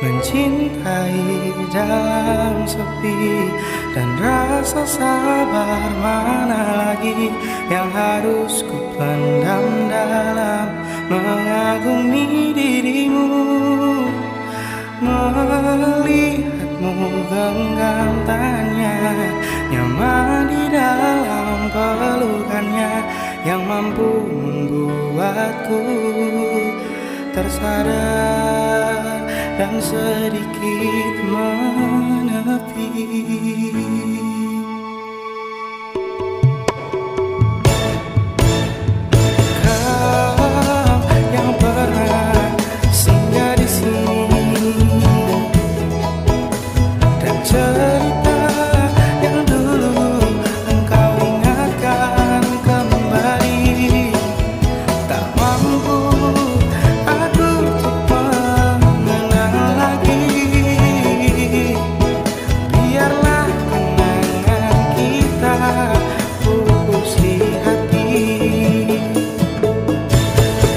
mencintai dalam sepi, dan rasa sabar mana lagi yang harus ku pendam dalam mengagumi dirimu. Melihatmu genggam tangannya, nyaman di dalam pelukannya, yang mampu membuatku tersadar dan sedikit menepi. Kau yang pernah singgah di sini, dan cerita yang dulu engkau ingatkan kembali, tak mampu aku untuk mengenal lagi. Biarlah kenangan kita pupus di hati.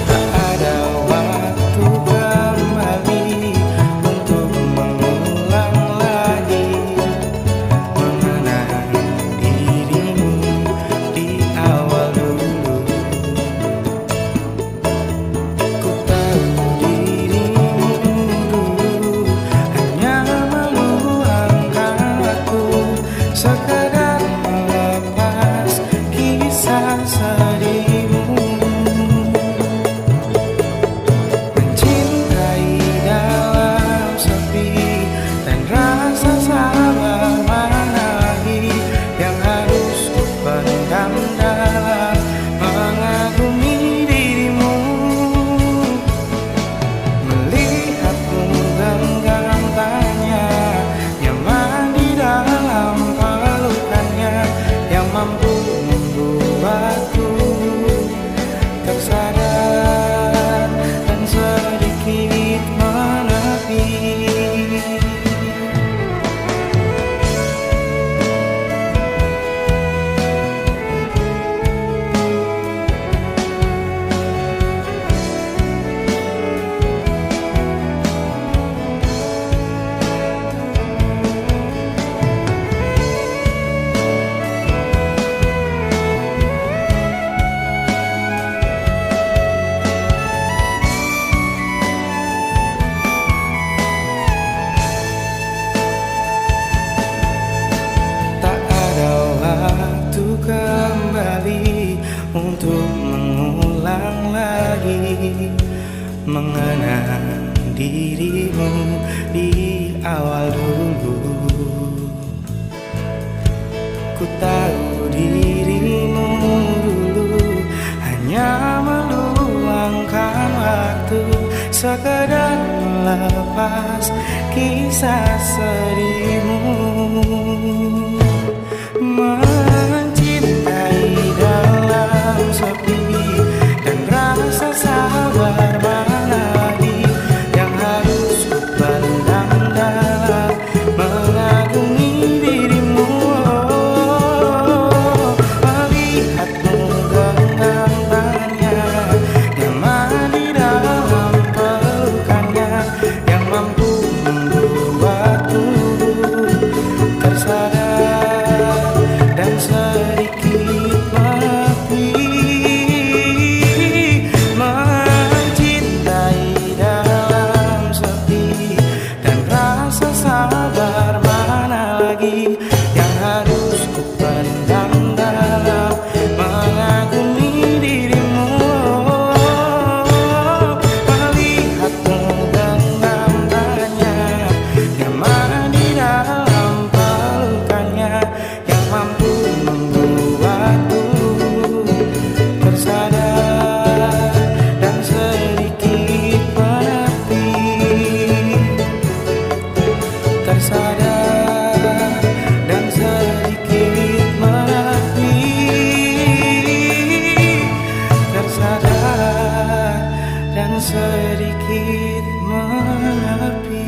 Tak ada waktu kembali untuk mengulang lagi mengenang dirimu di awal dulu. Ku tahu dirimu dulu hanya meluangkan waktu, sekadar melepas kisah sedihmu. Mencintai dalam sepi, dan rasa sabar mana lagi yang harus ku pendam dalam mengagumi dirimu. Melihatmu genggam tangannya, nyaman di dalam pelukannya, yang mampu membuatku tersadar dan sedikit menepi. Tak ada waktu kembali untuk mengulang lagi mengenang dirimu di awal dulu. Ku tahu dirimu dulu hanya meluangkan waktu, sekadar melepas kisah sedihmu. Mencintai dalam sepi, dan rasa sabar mana lagi yang harus ku pendam dalam mengagumi dirimu. Melihatmu genggam tangannya, nyaman di dalam pelukannya, yang mampu membuatku tersadar dan sedikit menepi. Mencintai dalam sepi, dan rasa sabar mana lagi yang harus ku pendam dalam mengagumi dirimu. Melihatmu genggam tangannya, nyaman di dalam pelukannya, yang mampu membuatku tersadar dan sedikit menepi. Tersadar dan sedikit menepi. Tersadar dan sedikit menepi.